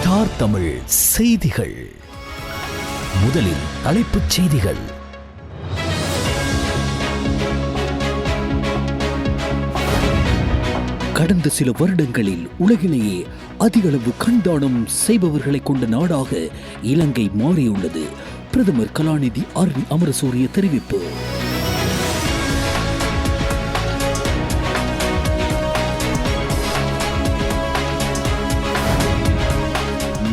Star Tamil செய்திகள். முதலில் தலைப்புச் செய்திகள். கடந்த சில வருடங்களில் உலகிலேயே அதிகளவு கண்தானம் செய்பவர்களை கொண்ட நாடாக இலங்கை மாறியுள்ளது. பிரதமர் கலாநிதி அமரசூரிய தெரிவிப்பு.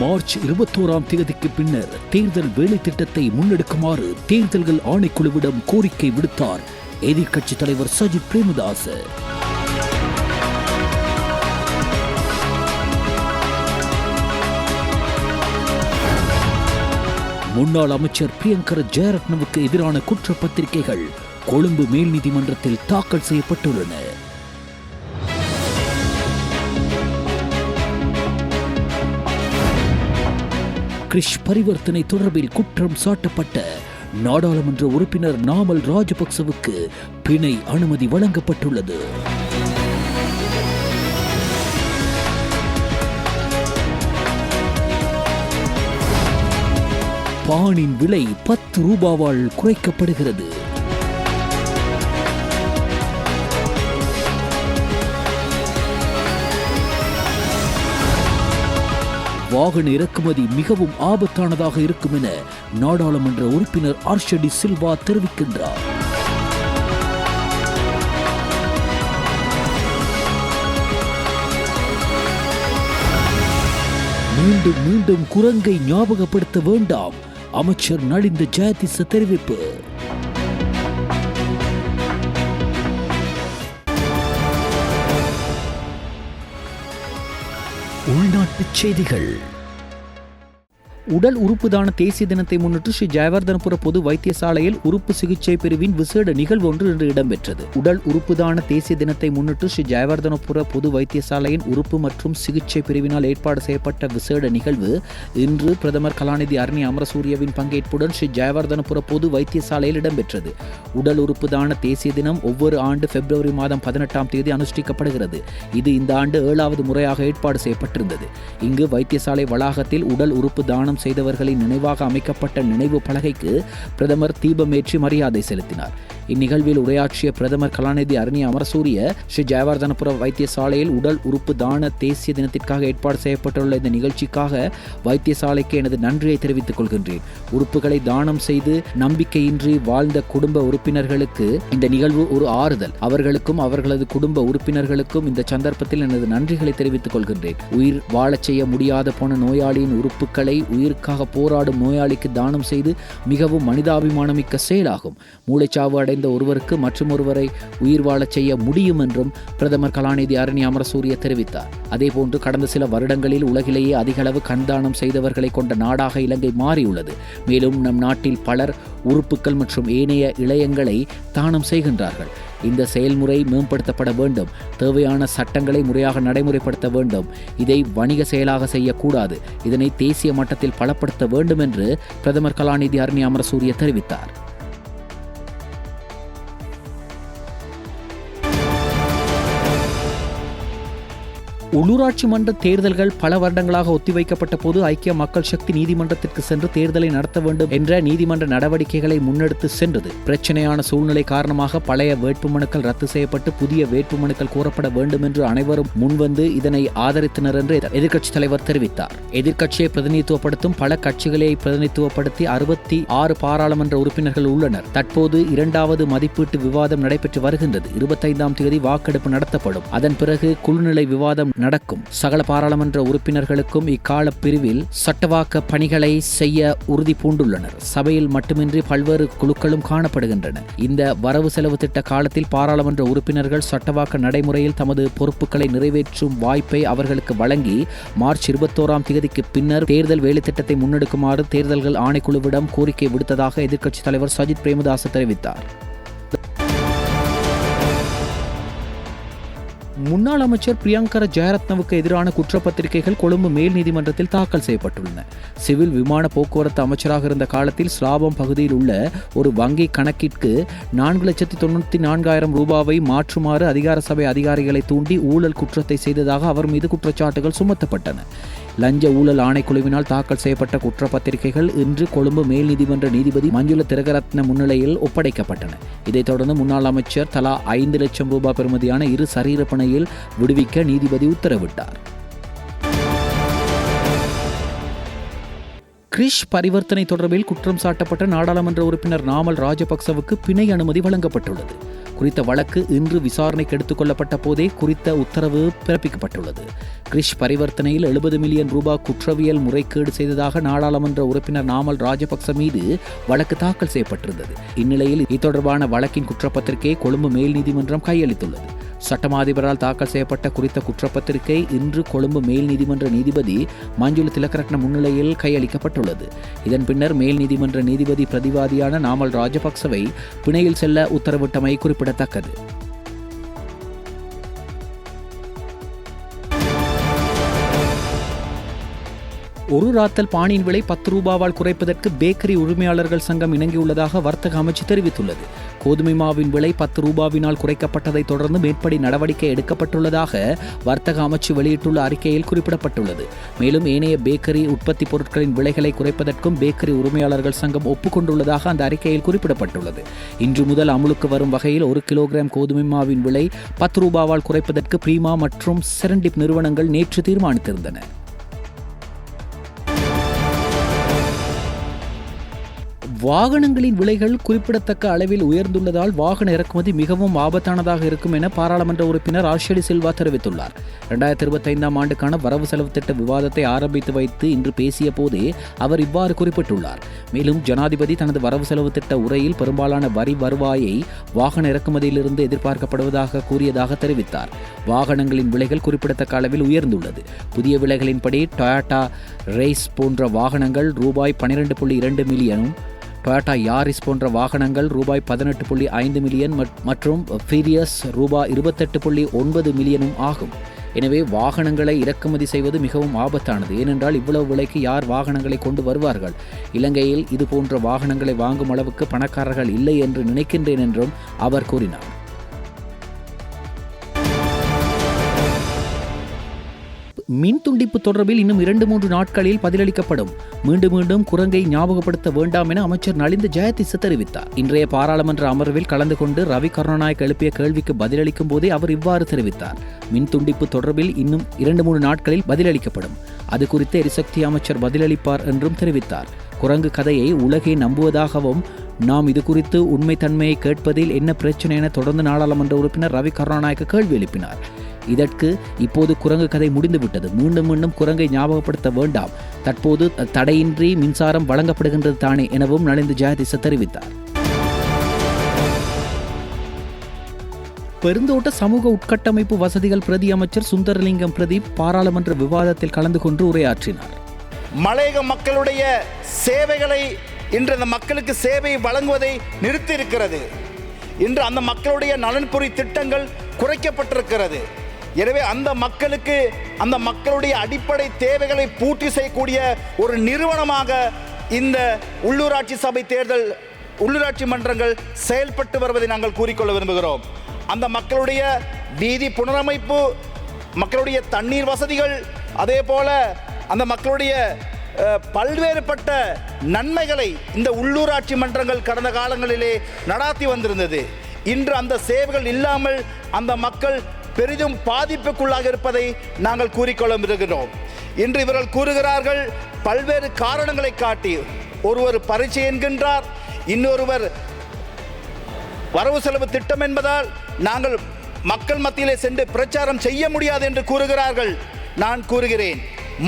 மார்ச் 21ஆம் தேதிக்கு பின்னர் தேர்தல் வேலை திட்டத்தை முன்னெடுக்குமாறு தேர்தல்கள் ஆணைக்குழுவிடம் கோரிக்கை விடுத்தார் எதிர்க்கட்சித் தலைவர் சஜித் பிரேமதாச. முன்னாள் அமைச்சர் பிரியங்கர ஜெயரத்னவுக்கு எதிரான குற்றப்பத்திரிகைகள் கொழும்பு மேல் நீதிமன்றத்தில் தாக்கல் செய்யப்பட்டுள்ளன. கிரிஷ் பரிவர்த்தனை தொடர்பில் குற்றம் சாட்டப்பட்ட நாடாளுமன்ற உறுப்பினர் நாமல் ராஜபக்சவுக்கு பிணை அனுமதி வழங்கப்பட்டுள்ளது. பானின் விலை 10 ரூபாவால் குறைக்கப்படுகிறது. வாகன இறக்குமதி மிகவும் ஆபத்தானதாக இருக்கும் என நாடாளுமன்ற உறுப்பினர் ஆர்ஷடி சில்வா தெரிவிக்கின்றார். மீண்டும் மீண்டும் குரங்கை ஞாபகப்படுத்த வேண்டாம், அமைச்சர் நலிந்த ஜெயதிச தெரிவிப்பு. உள்நாட்டுச் செய்திகள். உடல் உறுப்பு தான தேசிய தினத்தை முன்னிட்டு ஸ்ரீ ஜெயவர்தனபுர பொது வைத்தியசாலையில் உறுப்பு சிகிச்சை பிரிவின் விசேட நிகழ்வு ஒன்று இன்று இடம்பெற்றது. உடல் உறுப்பு தான தேசிய தினத்தை முன்னிட்டு ஸ்ரீ ஜெயவர்தனபுர பொது வைத்தியசாலையின் உறுப்பு மற்றும் சிகிச்சை பிரிவினால் ஏற்பாடு செய்யப்பட்ட விசேட நிகழ்வு இன்று பிரதமர் கலாநிதி அமரசூரியவின் பங்கேற்புடன் ஸ்ரீ ஜெயவர்தனபுர பொது வைத்தியசாலையில் இடம்பெற்றது. உடல் உறுப்பு தான தேசிய தினம் ஒவ்வொரு ஆண்டு பிப்ரவரி மாதம் 18ஆம் தேதி அனுஷ்டிக்கப்படுகிறது. இது இந்த ஆண்டு 7வது முறையாக ஏற்பாடு செய்யப்பட்டிருந்தது. இங்கு வைத்தியசாலை வளாகத்தில் உடல் உறுப்பு தானம் செய்தவர்களின் நினைவாக அமைக்கப்பட்ட நினைவு பலகைக்கு பிரதமர் தீபமேற்றி மரியாதை செலுத்தினார். இந்நிகழ்வில் உரையாற்றிய பிரதமர் கலாநிதி அமரசூரிய ஸ்ரீ ஜெயவர்தனபுர வைத்தியசாலையில் உடல் உறுப்பு தான தேசிய தினத்திற்காக ஏற்பாடு செய்யப்பட்டுள்ள இந்த நிகழ்ச்சிக்காக வைத்தியசாலைக்கு எனது நன்றியை தெரிவித்துக் கொள்கின்றேன். உறுப்புகளை தானம் செய்து நம்பிக்கையின்றி வாழ்ந்த குடும்ப உறுப்பினர்களுக்கு இந்த நிகழ்வு ஒரு ஆறுதல். அவர்களுக்கும் அவர்களது குடும்ப உறுப்பினர்களுக்கும் இந்த சந்தர்ப்பத்தில் எனது நன்றிகளை தெரிவித்துக் கொள்கின்றேன். உயிர் வாழச் செய்ய முடியாத போன நோயாளியின் உறுப்புகளை உயிருக்காக போராடும் நோயாளிக்கு தானம் செய்து மிகவும் மனிதாபிமானமிக்க செயலாகும். மூளைச்சாவு அடைந்த ஒருவருக்கு மற்றும் ஒருவரை உயிர் வாழச் செய்ய முடியும் என்றும் பிரதமர் கலாநிதி அமரசூரிய தெரிவித்தார். அதேபோன்று கடந்த சில வருடங்களில் உலகிலேயே அதிகளவு கண்தானம் செய்தவர்களை கொண்ட நாடாக இலங்கை மாறியுள்ளது. மேலும் நம் நாட்டில் பலர் உறுப்புகள் மற்றும் ஏனைய இழையங்களை தானம் செய்கின்றார்கள். இந்த செயல்முறை மேம்படுத்தப்பட வேண்டும். தேவையான சட்டங்களை முறையாக நடைமுறைப்படுத்த வேண்டும். இதை வணிக செயலாக செய்யக்கூடாது. இதனை தேசிய மட்டத்தில் பலப்படுத்த வேண்டும் என்று பிரதமர் கலாநிதி அமரசூரிய தெரிவித்தார். உள்ளூராட்சி மன்ற தேர்தல்கள் பல வருடங்களாக ஒத்திவைக்கப்பட்ட போது ஐக்கிய மக்கள் சக்தி நீதிமன்றத்திற்கு சென்று தேர்தலை நடத்த வேண்டும் என்ற நீதிமன்ற நடவடிக்கைகளை முன்னெடுத்து சென்றது. பிரச்சனையான சூழ்நிலை காரணமாக பழைய வேட்புமனுக்கள் ரத்து செய்யப்பட்டு புதிய வேட்புமனுக்கள் கோரப்பட வேண்டும் என்று அனைவரும் முன்வந்து இதனை ஆதரித்தனர் என்று எதிர்க்கட்சித் தலைவர் தெரிவித்தார். எதிர்க்கட்சியை பிரதிநிதித்துவப்படுத்தும் பல கட்சிகளை பிரதிநிதித்துவப்படுத்தி 66 பாராளுமன்ற உறுப்பினர்கள் உள்ளனர். தற்போது 2வது மதிப்பீட்டு விவாதம் நடைபெற்று வருகின்றது. 25ஆம் தேதி வாக்கெடுப்பு நடத்தப்படும். அதன் பிறகு குழுநிலை விவாதம் நடக்கும். சகல பாராளுமன்ற உறுப்பினர்களுக்கும் இக்கால பிரிவில் சட்டவாக்க பணிகளை செய்ய உறுதி பூண்டுள்ளனர். சபையில் மட்டுமின்றி பல்வேறு குழுக்களும் காணப்படுகின்றன. இந்த வரவு செலவு திட்ட காலத்தில் பாராளுமன்ற உறுப்பினர்கள் சட்டவாக்க நடைமுறையில் தமது பொறுப்புகளை நிறைவேற்றும் வாய்ப்பை அவர்களுக்கு வழங்கி மார்ச் 21ஆம் தேதிக்கு பின்னர் தேர்தல் வேலை திட்டத்தை முன்னெடுக்குமாறு தேர்தல்கள் ஆணைக்குழுவிடம் கோரிக்கை விடுத்ததாக எதிர்க்கட்சித் தலைவர் சஜித் பிரேமதாச தெரிவித்தார். முன்னாள் அமைச்சர் பிரியங்கர ஜெயரத்னவுக்கு எதிரான குற்றப்பத்திரிகைகள் கொழும்பு மேல் நீதிமன்றத்தில் தாக்கல் செய்யப்பட்டுள்ளன. சிவில் விமான போக்குவரத்து அமைச்சராக இருந்த காலத்தில் ஸ்லாபம் பகுதியில் உள்ள ஒரு வங்கி கணக்கிற்கு 4,94,000 ரூபாவை மாற்றுமாறு அதிகார சபை அதிகாரிகளை தூண்டி ஊழல் குற்றத்தை செய்ததாக அவர் மீது குற்றச்சாட்டுகள் சுமத்தப்பட்டன. லஞ்ச ஊழல் ஆணைக்குழுவினால் தாக்கல் செய்யப்பட்ட குற்றப்பத்திரிகைகள் இன்று கொழும்பு மேல் நீதிமன்ற நீதிபதி மஞ்சுள திலகரத்ன முன்னிலையில் ஒப்படைக்கப்பட்டன. இதைத் தொடர்ந்து முன்னாள் அமைச்சர் தலா 5 லட்சம் ரூபாய் பெறுமதியான 2 சரீர பிணையில் விடுவிக்க நீதிபதி உத்தரவிட்டார். கிரிஷ் பரிவர்த்தனை தொடர்பில் குற்றம் சாட்டப்பட்ட நாடாளுமன்ற உறுப்பினர் நாமல் ராஜபக்சவுக்கு பிணை அனுமதி வழங்கப்பட்டுள்ளது. குறித்த வழக்கு இன்று விசாரணைக்கு எடுத்துக் கொள்ளப்பட்ட போதே குறித்த உத்தரவு பிறப்பிக்கப்பட்டுள்ளது. கிரிஷ் பரிவர்த்தனையில் 70 மில்லியன் ரூபாய் குற்றவியல் முறைகேடு செய்ததாக நாடாளுமன்ற உறுப்பினர் நாமல் ராஜபக்ச மீது வழக்கு தாக்கல் செய்யப்பட்டிருந்தது. இந்நிலையில் இது தொடர்பான வழக்கின் குற்றப்பத்திரிகையை கொழும்பு மேல் நீதிமன்றம் கையளித்துள்ளது. சட்டமாதிபரால் தாக்கல் செய்யப்பட்ட குறித்த குற்றப்பத்திரிகை இன்று கொழும்பு மேல் நீதிமன்ற நீதிபதி மஞ்சுள திலகரத்ன முன்னிலையில் கையளிக்கப்பட்டுள்ளது. இதன் பின்னர் மேல் நீதிமன்ற நீதிபதி பிரதிவாதியான நாமல் ராஜபக்சவை பிணையில் செல்ல உத்தரவிட்டமை குறிப்பிடத்தக்கது. ஒரு ராத்தல் பானியின் விலை 10 ரூபாவால் குறைப்பதற்கு பேக்கரி உரிமையாளர்கள் சங்கம் இணங்கியுள்ளதாக வர்த்தக அமைச்சு தெரிவித்துள்ளது. கோதுமை மாவின் விலை 10 ரூபாவினால் குறைக்கப்பட்டதை தொடர்ந்து மேற்படி நடவடிக்கை எடுக்கப்பட்டுள்ளதாக வர்த்தக அமைச்சு வெளியிட்டுள்ள அறிக்கையில் குறிப்பிடப்பட்டுள்ளது. மேலும் ஏனைய பேக்கரி உற்பத்தி பொருட்களின் விலைகளை குறைப்பதற்கும் பேக்கரி உரிமையாளர்கள் சங்கம் ஒப்புக்கொண்டுள்ளதாக அந்த அறிக்கையில் குறிப்பிடப்பட்டுள்ளது. இன்று முதல் அமுலுக்கு வரும் வகையில் 1 கிலோகிராம் கோதுமை மாவின் விலை 10 ரூபாவால் குறைப்பதற்கு பிரீமா மற்றும் செரண்டிப் நிறுவனங்கள் நேற்று தீர்மானித்திருந்தன. வாகனங்களின் விலைகள் குறிப்பிடத்தக்க அளவில் உயர்ந்துள்ளதால் வாகன இறக்குமதி மிகவும் ஆபத்தானதாக இருக்கும் என பாராளுமன்ற உறுப்பினர் ஆர்ஷடி சில்வா தெரிவித்துள்ளார். 2025ஆம் ஆண்டுக்கான வரவு செலவு திட்ட விவாதத்தை ஆரம்பித்து வைத்து இன்று பேசிய போதே அவர் இவ்வாறு குறிப்பிட்டுள்ளார். மேலும் ஜனாதிபதி தனது வரவு செலவு திட்ட உரையில் பெரும்பாலான வரி வருவாயை வாகன இறக்குமதியிலிருந்து எதிர்பார்க்கப்படுவதாக கூறியதாக தெரிவித்தார். வாகனங்களின் விலைகள் குறிப்பிடத்தக்க அளவில் உயர்ந்துள்ளது. புதிய விலைகளின்படி டொயோட்டா ரேஸ் போன்ற வாகனங்கள் ரூபாய் 12.2 மில்லியனும், டொயோட்டா யாரிஸ் போன்ற வாகனங்கள் ரூபாய் 18.5 மில்லியன் மற்றும் ஃபீரியஸ் ரூபாய் 28.9 மில்லியனும் ஆகும். எனவே வாகனங்களை இறக்குமதி செய்வது மிகவும் ஆபத்தானது. ஏனென்றால் இவ்வளவு விலைக்கு யார் வாகனங்களை கொண்டு வருவார்கள்? இலங்கையில் இது போன்ற வாகனங்களை வாங்கும் அளவுக்கு பணக்காரர்கள் இல்லை என்று நினைக்கின்றேன் என்றும் அவர் கூறினார். மின் துண்டிப்பு தொடர்பில் இன்னும் 2-3 நாட்களில் பதிலளிக்கப்படும். மீண்டும் குரங்கை ஞாபகப்படுத்த வேண்டாம் என அமைச்சர் நலிந்த ஜெயதிச தெரிவித்தார். இன்றைய பாராளுமன்ற அமர்வில் கலந்து கொண்டு ரவி கருணாநாயக்க எழுப்பிய கேள்விக்கு பதிலளிக்கும் போதே அவர் இவ்வாறு தெரிவித்தார். மின் துண்டிப்பு தொடர்பில் இன்னும் 2-3 நாட்களில் பதிலளிக்கப்படும். அது குறித்து எரிசக்தி அமைச்சர் பதிலளிப்பார் என்றும் தெரிவித்தார். குரங்கு கதையை உலகே நம்புவதாகவும் நாம் இது குறித்து உண்மைத்தன்மையை கேட்பதில் என்ன பிரச்சனை என தொடர்ந்து நாடாளுமன்ற உறுப்பினர் ரவி கருணாநாயக்க கேள்வி எழுப்பினார். இதற்கு இப்போது குரங்கு கதை முடிந்துவிட்டது. மீண்டும் குரங்கை ஞாபகப்படுத்த வேண்டாம். தற்போது தடையின்றி மின்சாரம் வழங்கப்படுகின்றது தானே எனவும் நலிந்த ஜெயதிச தெரிவித்தார். பெருந்தோட்ட சமூக உட்கட்டமைப்பு வசதிகள் பிரதி அமைச்சர் சுந்தரலிங்கம் பிரதீப் பாராளுமன்ற விவாதத்தில் கலந்து கொண்டு உரையாற்றினார். மலையக மக்களுடைய சேவைகளை இன்று அந்த மக்களுக்கு சேவை வழங்குவதை நிறுத்தி இருக்கிறது. இன்று அந்த மக்களுடைய நலன்புரி திட்டங்கள் குறைக்கப்பட்டிருக்கிறது. எனவே அந்த மக்களுக்கு அந்த மக்களுடைய அடிப்படை தேவைகளை பூர்த்தி செய்யக்கூடிய ஒரு நிறுவனமாக இந்த உள்ளூராட்சி சபை தேர்தல் உள்ளூராட்சி மன்றங்கள் செயல்பட்டு வருவதை நாங்கள் கூறிக்கொள்ள விரும்புகிறோம். அந்த மக்களுடைய வீதி புனரமைப்பு, மக்களுடைய தண்ணீர் வசதிகள், அதே போல அந்த மக்களுடைய பல்வேறுபட்ட நன்மைகளை இந்த உள்ளூராட்சி மன்றங்கள் கடந்த காலங்களிலே நடாத்தி வந்திருந்தது. இன்று அந்த சேவைகள் இல்லாமல் அந்த மக்கள் பெரிதும் பாதிப்புக்குள்ளாக இருப்பதை நாங்கள் கூறிக்கொள்ள விரும்புகிறோம். இன்று இவர்கள் கூறுகிறார்கள், பல்வேறு காரணங்களை காட்டி ஒருவர் பரீட்சை என்கின்றார், இன்னொருவர் வரவு செலவு திட்டம் என்பதால் நாங்கள் மக்கள் மத்தியிலே சென்று பிரச்சாரம் செய்ய முடியாது என்று கூறுகிறார்கள். நான் கூறுகிறேன்,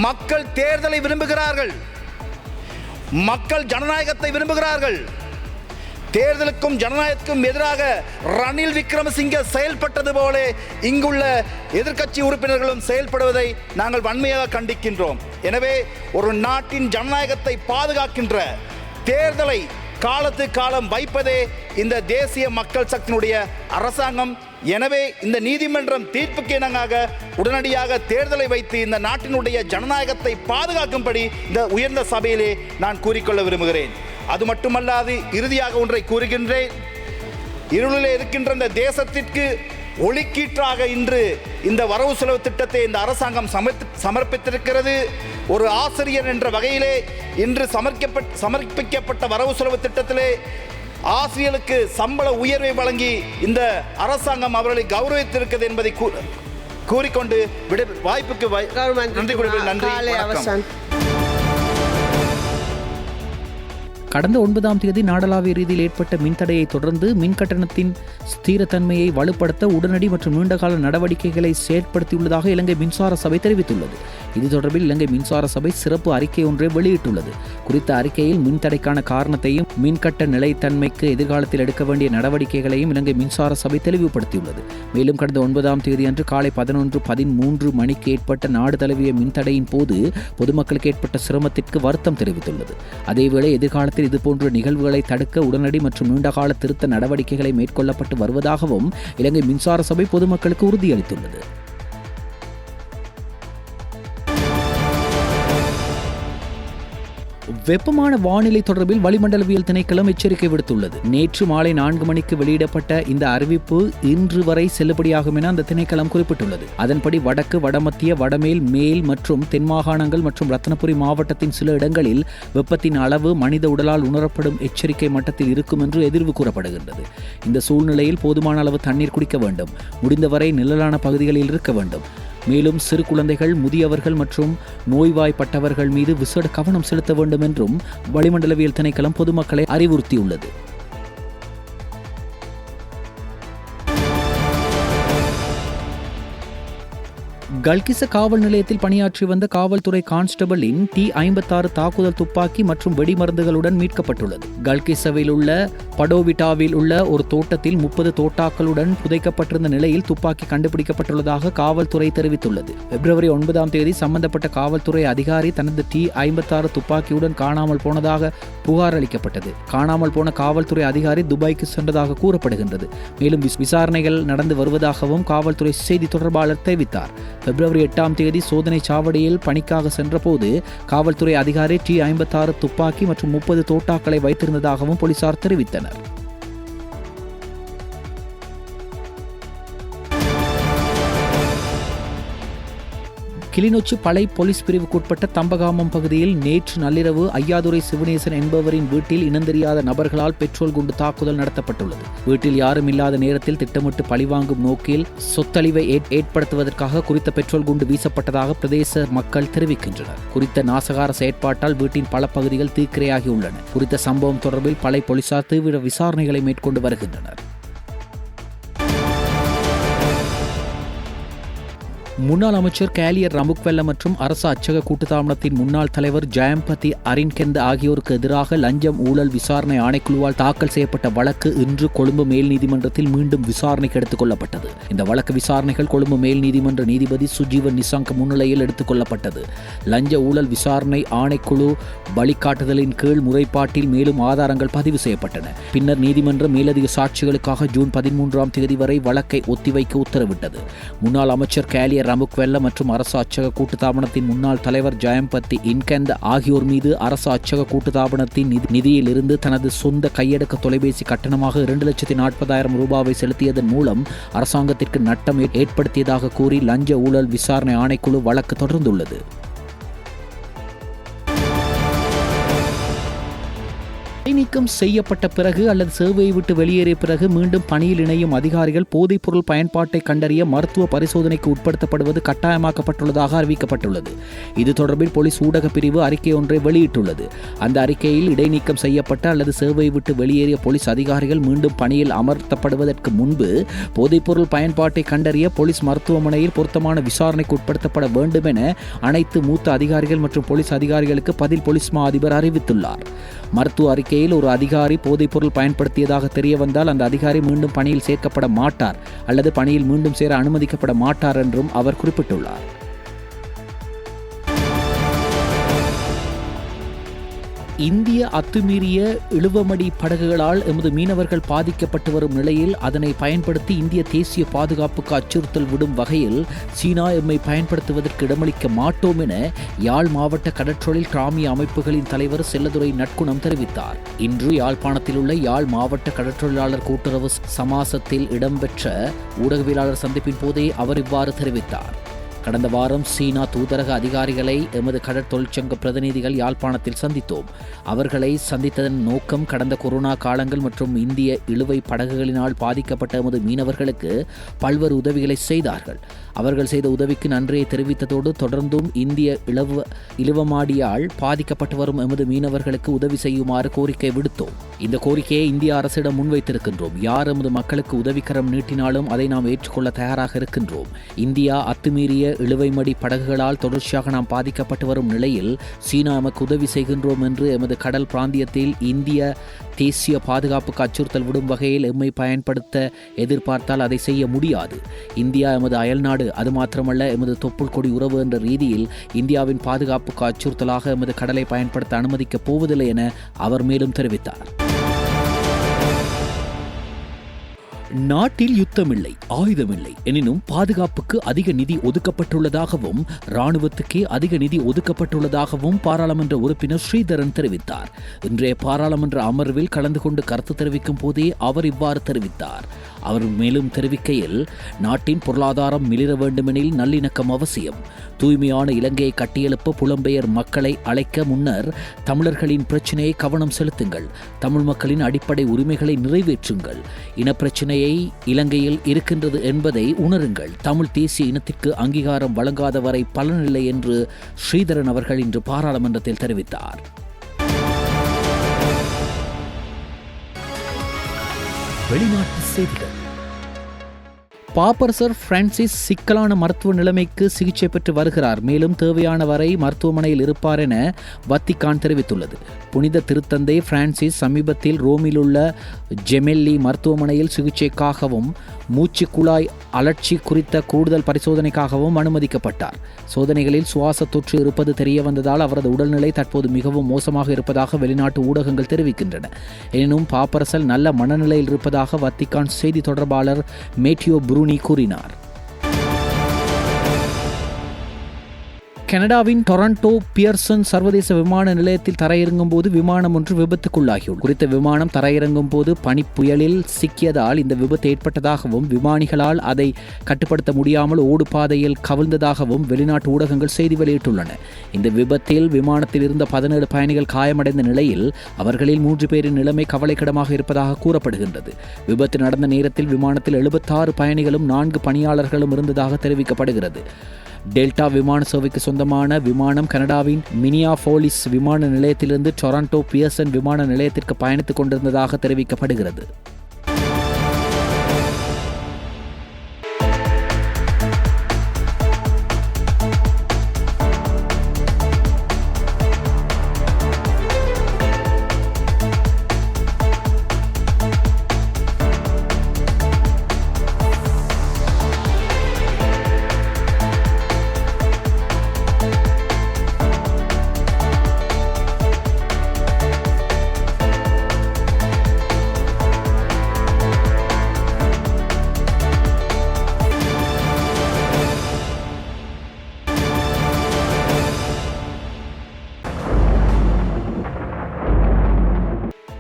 மக்கள் தேர்தலை விரும்புகிறார்கள், மக்கள் ஜனநாயகத்தை விரும்புகிறார்கள். தேர்தலுக்கும் ஜனநாயகத்துக்கும் எதிராக ரணில் விக்ரமசிங்கே செயல்பட்டது போல இங்குள்ள எதிர்க்கட்சி உறுப்பினர்களும் செயல்படுவதை நாங்கள் வன்மையாக கண்டிக்கின்றோம். எனவே ஒரு நாட்டின் ஜனநாயகத்தை பாதுகாக்கின்ற தேர்தலை காலத்துக்கு காலம் வைப்பதே இந்த தேசிய மக்கள் சக்தியினுடைய அரசாங்கம். எனவே இந்த நீதிமன்றம் தீர்ப்புக்கு இணங்காக உடனடியாக தேர்தலை வைத்து இந்த நாட்டினுடைய ஜனநாயகத்தை பாதுகாக்கும்படி இந்த உயர்ந்த சபையிலே நான் கூறிக்கொள்ள விரும்புகிறேன். அது மட்டுமல்லாது இறுதியாக ஒன்றை கூறுகின்றேன். இருளிலே இருக்கின்ற இந்த தேசத்திற்கு ஒளிக்கீற்றாக இன்று இந்த வரவு செலவு திட்டத்தை இந்த அரசாங்கம் சமர்ப்பித்திருக்கிறது. ஒரு ஆசிரியர் என்ற வகையிலே இன்று சமர்ப்பிக்கப்பட்ட வரவு செலவு திட்டத்திலே ஆசிரியர்களுக்கு சம்பள உயர்வை வழங்கி இந்த அரசாங்கம் அவர்களை கௌரவித்திருக்கிறது என்பதை கூறிக்கொண்டு வாய்ப்புக்கு நன்றி கூறுகிறேன். நன்றி. கடந்த 9ஆம் தேதி நாடளாவிய ரீதியில் ஏற்பட்ட மின்தடையை தொடர்ந்து மின் கட்டணத்தின் ஸ்திரத்தன்மையை வலுப்படுத்த உடனடி மற்றும் நீண்டகால நடவடிக்கைகளை செயற்படுத்தியுள்ளதாக இலங்கை மின்சார சபை தெரிவித்துள்ளது. இது தொடர்பில் இலங்கை மின்சார சபை சிறப்பு அறிக்கை ஒன்றை வெளியிட்டுள்ளது. குறித்த அறிக்கையில் மின்தடைக்கான காரணத்தையும் மின்கட்ட நிலைத்தன்மைக்கு எதிர்காலத்தில் எடுக்க வேண்டிய நடவடிக்கைகளையும் இலங்கை மின்சார சபை தெளிவுபடுத்தியுள்ளது. மேலும் கடந்த 9ஆம் தேதி அன்று காலை 11:13 மணிக்கு ஏற்பட்ட நாடு தழுவிய மின்தடையின் போது பொதுமக்களுக்கு ஏற்பட்ட சிரமத்திற்கு வருத்தம் தெரிவித்துள்ளது. அதேவேளை எதிர்காலத்தில் இதுபோன்ற நிகழ்வுகளை தடுக்க உடனடி மற்றும் நீண்டகால திருத்த நடவடிக்கைகளை மேற்கொள்ளப்பட்டு வருவதாகவும் இலங்கை மின்சார சபை பொதுமக்களுக்கு உறுதியளித்துள்ளது. வெப்பமான வானிலை தொடர்பில் வளிமண்டலவியல் திணைக்களம் எச்சரிக்கை விடுத்துள்ளது. நேற்று மாலை 4 மணிக்கு வெளியிடப்பட்ட இந்த அறிவிப்பு இன்று வரை செல்லுபடியாகும் என அந்த திணைக்களம் குறிப்பிட்டுள்ளது. அதன்படி வடக்கு, வடமத்திய, வடமேல், மேல் மற்றும் தென் மாகாணங்கள் மற்றும் ரத்னபுரி மாவட்டத்தின் சில இடங்களில் வெப்பத்தின் அளவு மனித உடலால் உணரப்படும் எச்சரிக்கை மட்டத்தில் இருக்கும் என்று எதிர்வு கூறப்படுகின்றது. இந்த சூழ்நிலையில் போதுமான அளவு தண்ணீர் குடிக்க வேண்டும். முடிந்தவரை நிழலான பகுதிகளில் இருக்க வேண்டும். மேலும் சிறு குழந்தைகள், முதியவர்கள் மற்றும் நோய்வாய்ப்பட்டவர்கள் மீது விசேட கவனம் செலுத்த வேண்டும் என்றும் வளிமண்டலவியல் திணைக்களம் பொதுமக்களை அறிவுறுத்தியுள்ளது. கல்கிச காவல் நிலையத்தில் பணியாற்றி வந்த காவல்துறை கான்ஸ்டபிளின் T-56 தாக்குதல் துப்பாக்கி மற்றும் வெடிமருந்துகளுடன் மீட்கப்பட்டுள்ளது. கல்கிசவில் உள்ள படோவிட்டாவில் உள்ள ஒரு தோட்டத்தில் 30 தோட்டாக்களுடன் புதைக்கப்பட்டிருந்த நிலையில் துப்பாக்கி கண்டுபிடிக்கப்பட்டுள்ளதாக காவல்துறை தெரிவித்துள்ளது. பிப்ரவரி 9ஆம் தேதி சம்பந்தப்பட்ட காவல்துறை அதிகாரி தனது T-56 துப்பாக்கியுடன் காணாமல் போனதாக புகார் அளிக்கப்பட்டது. காணாமல் போன காவல்துறை அதிகாரி துபாய்க்கு சென்றதாக கூறப்படுகின்றது. மேலும் விசாரணைகள் நடந்து வருவதாகவும் காவல்துறை செய்தி தொடர்பாளர் தெரிவித்தார். பிப்ரவரி 8ஆம் தேதி சோதனை சாவடியில் பணிக்காக சென்றபோது காவல்துறை அதிகாரி T-56 துப்பாக்கி மற்றும் 30 தோட்டாக்களை வைத்திருந்ததாகவும் போலீசார் தெரிவித்தனர். கிளிநொச்சி பளை போலீஸ் பிரிவுக்குட்பட்ட தம்பகாமம் பகுதியில் நேற்று நள்ளிரவு ஐயாதுரை சிவனேசன் என்பவரின் வீட்டில் இனந்தெரியாத நபர்களால் பெட்ரோல் குண்டு தாக்குதல் நடத்தப்பட்டுள்ளது. வீட்டில் யாரும் இல்லாத நேரத்தில் திட்டமிட்டு பழிவாங்கும் நோக்கில் சொத்தழிவை ஏற்படுத்துவதற்காக குறித்த பெட்ரோல் குண்டு வீசப்பட்டதாக பிரதேச மக்கள் தெரிவிக்கின்றனர். குறித்த நாசகார செயற்பாட்டால் வீட்டின் பல பகுதிகள் தீக்கிரையாகியுள்ளன. குறித்த சம்பவம் தொடர்பில் பளை போலீசார் தீவிர விசாரணைகளை மேற்கொண்டு வருகின்றனர். முன்னாள் அமைச்சர் கேலியர் ரம்புக்வெல்ல மற்றும் அரசு அச்சக கூட்டுத்தாபனத்தின் முன்னாள் தலைவர் ஜெயம்பதி அரின்கெந்த ஆகியோருக்கு எதிராக லஞ்சம் ஊழல் விசாரணை ஆணைக்குழுவால் தாக்கல் செய்யப்பட்ட வழக்கு இன்று கொழும்பு மேல் நீதிமன்றத்தில் மீண்டும் விசாரணைக்கு எடுத்துக் கொள்ளப்பட்டது. இந்த வழக்கு விசாரணைகள் கொழும்பு மேல் நீதிமன்ற நீதிபதி சுஜீவன் நிசாங்க முன்னிலையில் எடுத்துக் கொள்ளப்பட்டது. லஞ்ச ஊழல் விசாரணை ஆணைக்குழு வழிகாட்டுதலின் கீழ் முறைப்பாட்டில் மேலும் ஆதாரங்கள் பதிவு செய்யப்பட்டன. பின்னர் நீதிமன்றம் மேலதிக சாட்சிகளுக்காக ஜூன் 13ஆம் தேதி வரை வழக்கை ஒத்திவைக்க உத்தரவிட்டது. முன்னாள் அமைச்சர் கேலியர் ரம்புக்வெல்ல மற்றும் அரசு அச்சக கூட்டுத்தாபனத்தின் முன்னாள் தலைவர் ஜெயம்பதி இன்கெந்த ஆகியோர் மீது அரசு அச்சக கூட்டுத்தாபனத்தின் நிதியில் இருந்து தனது சொந்த கையடக்க தொலைபேசி கட்டணமாக 2,40,000 ரூபாவை செலுத்தியதன் மூலம் அரசாங்கத்திற்கு நட்டம் ஏற்படுத்தியதாக கூறி லஞ்ச ஊழல் விசாரணை ஆணைக்குழு வழக்கு தொடர்ந்துள்ளது. நீக்கம் செய்யப்பட்ட பிறகு அல்லது சேவையை விட்டு வெளியேறிய பிறகு மீண்டும் பணியில் இணையும் அதிகாரிகள் போதைப்பொருள் பயன்பாட்டை கண்டறிய மருத்துவ பரிசோதனைக்கு உட்படுத்தப்படுவது கட்டாயமாக்கப்பட்டுள்ளதாக அறிவிக்கப்பட்டுள்ளது. இது தொடர்பில் போலீஸ் ஊடக பிரிவு அறிக்கை ஒன்றை வெளியிட்டுள்ளது. அந்த அறிக்கையில் இடைநீக்கம் செய்யப்பட்ட அல்லது சேவையை விட்டு வெளியேறிய போலீஸ் அதிகாரிகள் மீண்டும் பணியில் அமர்த்தப்படுவதற்கு முன்பு போதைப்பொருள் பயன்பாட்டை கண்டறிய போலீஸ் மருத்துவமனையில் பொருத்தமான விசாரணைக்கு உட்படுத்தப்பட வேண்டும் என அனைத்து மூத்த அதிகாரிகள் மற்றும் போலீஸ் அதிகாரிகளுக்கு பதில் போலீஸ் மா அதிபர் அறிவித்துள்ளார். மருத்துவ அறிக்கையில் ஒரு அதிகாரி போதைப்பொருள் பயன்படுத்தியதாக தெரிய வந்தால் அந்த அதிகாரி மீண்டும் பணியில் சேர்க்கப்பட மாட்டார் அல்லது பணியில் மீண்டும் சேர அனுமதிக்கப்பட மாட்டார் என்றும் அவர் குறிப்பிட்டுள்ளார். இந்திய அத்துமீறிய இழுவமடி படகுகளால் எமது மீனவர்கள் பாதிக்கப்பட்டு வரும் நிலையில் அதனை பயன்படுத்தி இந்திய தேசிய பாதுகாப்புக்கு அச்சுறுத்தல் விடும் வகையில் சீனா எம்மை பயன்படுத்துவதற்கு இடமளிக்க மாட்டோம் என யாழ் மாவட்ட கடற்றொழில் கிராமிய அமைப்புகளின் தலைவர் செல்லதுரை நட்குணம் தெரிவித்தார். இன்று யாழ்ப்பாணத்தில் உள்ள யாழ் மாவட்ட கடற்றொழிலாளர் கூட்டுறவு சமாசத்தில் இடம்பெற்ற ஊடகவியலாளர் சந்திப்பின் போதே அவர் இவ்வாறு தெரிவித்தார். கடந்த வாரம் சீனா தூதரக அதிகாரிகளை எமது கடற்தொழிற்சங்க பிரதிநிதிகள் யாழ்ப்பாணத்தில் சந்தித்தோம். அவர்களை சந்தித்ததன் நோக்கம் கடந்த கொரோனா காலங்கள் மற்றும் இந்திய இழுவை படகுகளினால் பாதிக்கப்பட்ட எமது மீனவர்களுக்கு பல்வேறு உதவிகளை செய்தார்கள். அவர்கள் செய்த உதவிக்கு நன்றியை தெரிவித்ததோடு தொடர்ந்தும் இந்திய இழுவமாடியால் பாதிக்கப்பட்டு வரும் எமது மீனவர்களுக்கு உதவி செய்யுமாறு கோரிக்கை விடுத்தோம். இந்த கோரிக்கையை இந்திய அரசிடம் முன்வைத்திருக்கின்றோம். யார் எமது மக்களுக்கு உதவிக்கரம் நீட்டினாலும் அதை நாம் ஏற்றுக்கொள்ள தயாராக இருக்கின்றோம். இந்தியா அத்துமீறிய இழுவைமடி படகுகளால் தொடர்ச்சியாக நாம் பாதிக்கப்பட்டு வரும் நிலையில் சீனா எமக்கு உதவி செய்கின்றோம் என்று எமது கடல் பிராந்தியத்தில் இந்திய தேசிய பாதுகாப்புக்கு அச்சுறுத்தல் விடும் வகையில் எம்மை பயன்படுத்த எதிர்பார்த்தால் அதை செய்ய முடியாது. இந்தியா எமது அயல்நாடு, அது மாத்திரமல்ல எமது தொப்புள் கொடி உறவு என்ற ரீதியில் இந்தியாவின் பாதுகாப்புக்கு அச்சுறுத்தலாக எமது கடலை பயன்படுத்த அனுமதிக்கப் போவதில்லை என அவர் மேலும் தெரிவித்தார். நாட்டில் யுத்தமில்லை, ஆயுதமில்லை எனினும் பாதுகாப்புக்கு அதிக நிதி ஒதுக்கப்பட்டுள்ளதாகவும் இராணுவத்துக்கே அதிக நிதி ஒதுக்கப்பட்டுள்ளதாகவும் பாராளுமன்ற உறுப்பினர் ஸ்ரீதரன் தெரிவித்தார். இன்றைய பாராளுமன்ற அமர்வில் கலந்து கொண்டு கருத்து தெரிவிக்கும் போதே அவர் இவ்வாறு தெரிவித்தார். அவர் மேலும் தெரிவிக்கையில், நாட்டின் பொருளாதாரம் மிளிர வேண்டுமெனில் நல்லிணக்கம் அவசியம். தூய்மையான இலங்கையை கட்டியெழுப்ப புலம்பெயர் மக்களை அழைக்க முன்னர் தமிழர்களின் பிரச்சினையை கவனம் செலுத்துங்கள். தமிழ் மக்களின் அடிப்படை உரிமைகளை நிறைவேற்றுங்கள். இனப்பிரச்சினையை இலங்கையில் இருக்கின்றது என்பதை உணருங்கள். தமிழ் தேசிய இனத்திற்கு அங்கீகாரம் வழங்காத வரை பலனில்லை என்று ஸ்ரீதரன் அவர்கள் இன்று பாராளுமன்றத்தில் தெரிவித்தார். வெளிநாட்டு செய்திகள். பாப்பரசர் பிரான்சிஸ் சிக்கலான மருத்துவ நிலைமைக்கு சிகிச்சை பெற்று வருகிறார். மேலும் தேவையான வரை மருத்துவமனையில் இருப்பார் என வத்திக்கான் தெரிவித்துள்ளது. புனித திருத்தந்தை பிரான்சிஸ் சமீபத்தில் ரோமில் உள்ள ஜெமெல்லி மருத்துவமனையில் சிகிச்சைக்காகவும் மூச்சு குழாய் அழற்சி குறித்த கூடுதல் பரிசோதனைக்காகவும் அனுமதிக்கப்பட்டார். சோதனைகளில் சுவாச தொற்று இருப்பது தெரிய வந்ததால் அவரது உடல்நிலை தற்போது மிகவும் மோசமாக இருப்பதாக வெளிநாட்டு ஊடகங்கள் தெரிவிக்கின்றன. எனினும் பாப்பரசர் நல்ல மனநிலையில் இருப்பதாக வத்திக்கான் செய்தி தொடர்பாளர் மேட்டியோ புரூனி கூறினார். கனடாவின் டொரண்டோ பியர்சன் சர்வதேச விமான நிலையத்தில் தரையிறங்கும் போது விமானம் ஒன்று விபத்துக்குள்ளாகியுள்ளது. குறித்த விமானம் தரையிறங்கும் போது பனிப்புயலில் சிக்கியதால் இந்த விபத்து ஏற்பட்டதாகவும் விமானிகளால் அதை கட்டுப்படுத்த முடியாமல் ஓடுபாதையில் கவிழ்ந்ததாகவும் வெளிநாட்டு ஊடகங்கள் செய்தி வெளியிட்டுள்ளன. இந்த விபத்தில் விமானத்தில் இருந்த 17 பயணிகள் காயமடைந்த நிலையில் அவர்களில் 3 பேரின் நிலைமை கவலைக்கிடமாக இருப்பதாக கூறப்படுகின்றது. விபத்து நடந்த நேரத்தில் விமானத்தில் 76 பயணிகளும் 4 பணியாளர்களும் இருந்ததாக தெரிவிக்கப்படுகிறது. டெல்டா விமான சேவைக்கு சொந்தமான விமானம் கனடாவின் மினியாபோலிஸ் விமான நிலையத்திலிருந்து டொரண்டோ பியர்சன் விமான நிலையத்திற்கு பயணித்துக் கொண்டிருந்ததாக தெரிவிக்கப்படுகிறது.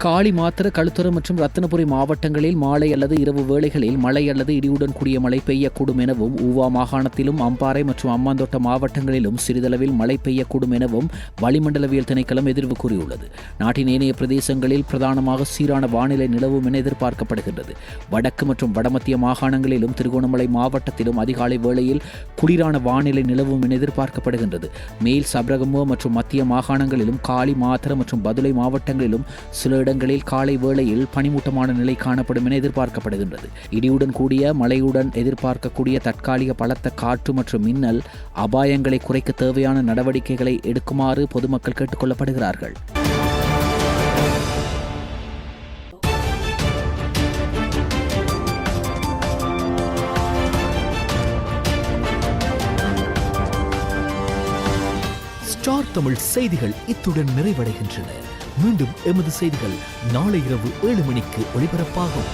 காலி மாத்திர களுத்துறை மற்றும் ரத்தினபுரி மாவட்டங்களில் மாலை அல்லது இரவு வேளைகளில் மழை அல்லது இடியுடன் கூடிய மழை பெய்யக்கூடும் எனவும் ஊவா மாகாணத்திலும் அம்பாறை மற்றும் அம்மாந்தோட்ட மாவட்டங்களிலும் சிறிதளவில் மழை பெய்யக்கூடும் எனவும் வளிமண்டலவியல் திணைக்களம் எதிர்வு கூறியுள்ளது. நாட்டின் ஏனைய பிரதேசங்களில் பிரதானமாக சீரான வானிலை நிலவும் என எதிர்பார்க்கப்படுகின்றது. வடக்கு மற்றும் வடமத்திய மாகாணங்களிலும் திருகோணமலை மாவட்டத்திலும் அதிகாலை வேளையில் குளிரான வானிலை நிலவும் என எதிர்பார்க்கப்படுகின்றது. மேல் சப்ரகமுவ மற்றும் மத்திய மாகாணங்களிலும் காலி மாத்திர மற்றும் பதுளை மாவட்டங்களிலும் சில இடங்களில் காலை வேளையில் பனிமூட்டமான நிலை காணப்படும் என எதிர்பார்க்கப்படுகின்றது. இடியுடன் கூடிய மழையுடன் எதிர்பார்க்கக்கூடிய தற்காலிக பலத்த காற்று மற்றும் மின்னல் அபாயங்களை குறைக்க தேவையான நடவடிக்கைகளை எடுக்குமாறு பொதுமக்கள் கேட்டுக் கொள்ளப்படுகிறார்கள். ஸ்டார் தமிழ் செய்திகள் இத்துடன் நிறைவடைகின்றன. மீண்டும் எமது செய்திகள் நாளை இரவு 7 மணிக்கு ஒளிபரப்பாகும்.